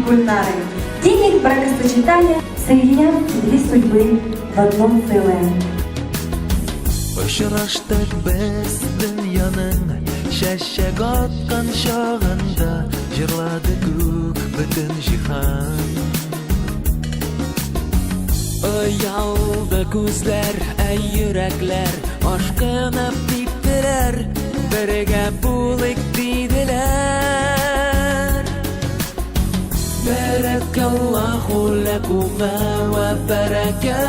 Гульнары. День их бракосочетания соединят две судьбы в одном целое. Очраштык без дөньяның шәшәк аткан чагында, җырлады күк бөтен җиһан. Оялды күзләр, йөрәкләр, ашкынып типтеләр, бергә булыйк диделәр. Баракаллаху лакума ва барака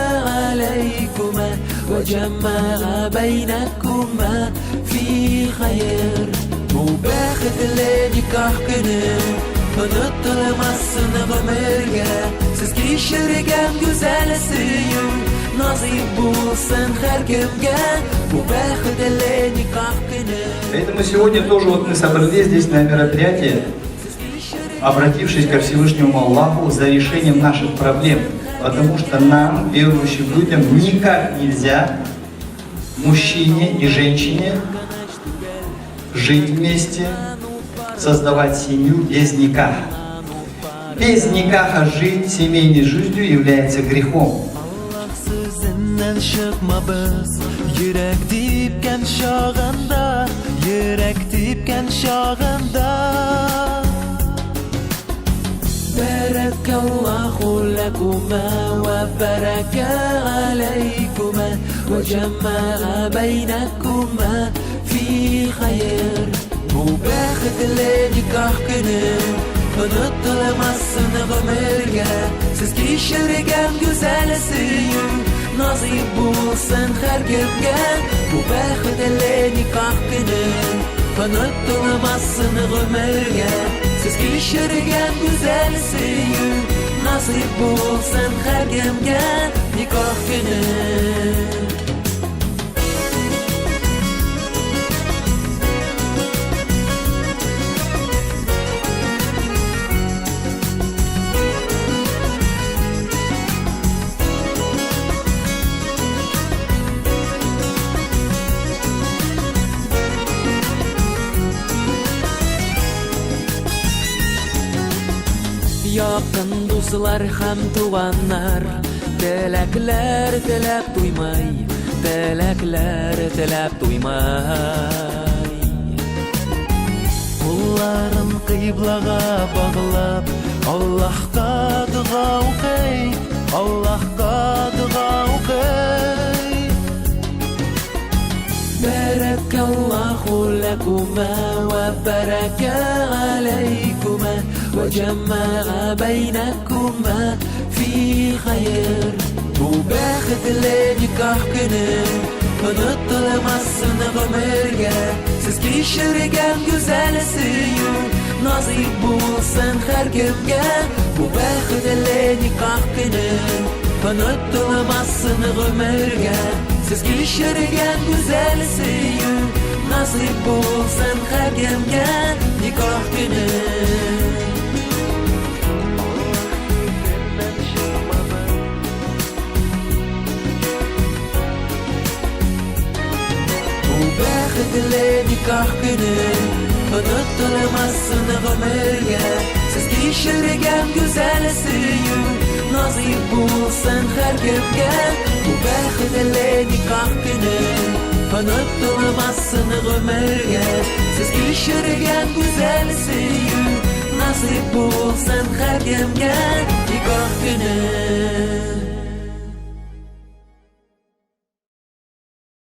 алейкума ва джамаа байнакума фи хайр. Бу бәхетле никах көне, онытылмасын гомергә, сез кичергән гүзәл сөю, насыйп булсын һәркемгә, бу бәхетле никах көне. Поэтому сегодня тоже мы собрались здесь на мероприятии, обратившись ко Всевышнему Аллаху за решением наших проблем. Потому что нам, верующим людям, никак нельзя, мужчине и женщине, жить вместе, создавать семью без никаха. Без никаха жить семейной жизнью является грехом. Баракаллаху лакума ва барака алейкума ва джамаа байнакума фи хайр. Бу бәхетле никах көне, онытылмасын гомергә, сез кичергән гүзәл сөю, насыйп булсын һәркемгә, бу бәхетле никах көне, онытылмасын гомергә, сез кичергән гүзәл сөю, насыйп булсын һәркемгә, никах көне. Якын дуслар һәм туганнар, теләкләр теләп туймай, теләкләр теләп туймай. Кулларын кыйблага баглап, Аллаһка дуга укый, Аллаһка дуга укый. Баракаллаху лакума ва барака алейкума ва джамаа байнакума фи хайр. Бу бәхетле никах көне, онытылмасын гомергә, сез кичергән гүзәл сөю, насыйп булсын һәркемгә, бу бәхетле никах көне, онытылмасын гомергә, сез кичергән гүзәл сөю, насыйп булсын һәркемгә, никах көне. Бәхетле никах көне, онытылмасын гомергә, сез кичергән гүзәл сөю, насыйп булсын һәркемгә, бу бәхетле никах көне, онытылмасын гомергә, сез кичергән гүзәл сөю, насыйп булсын һәркемгә, никах көне.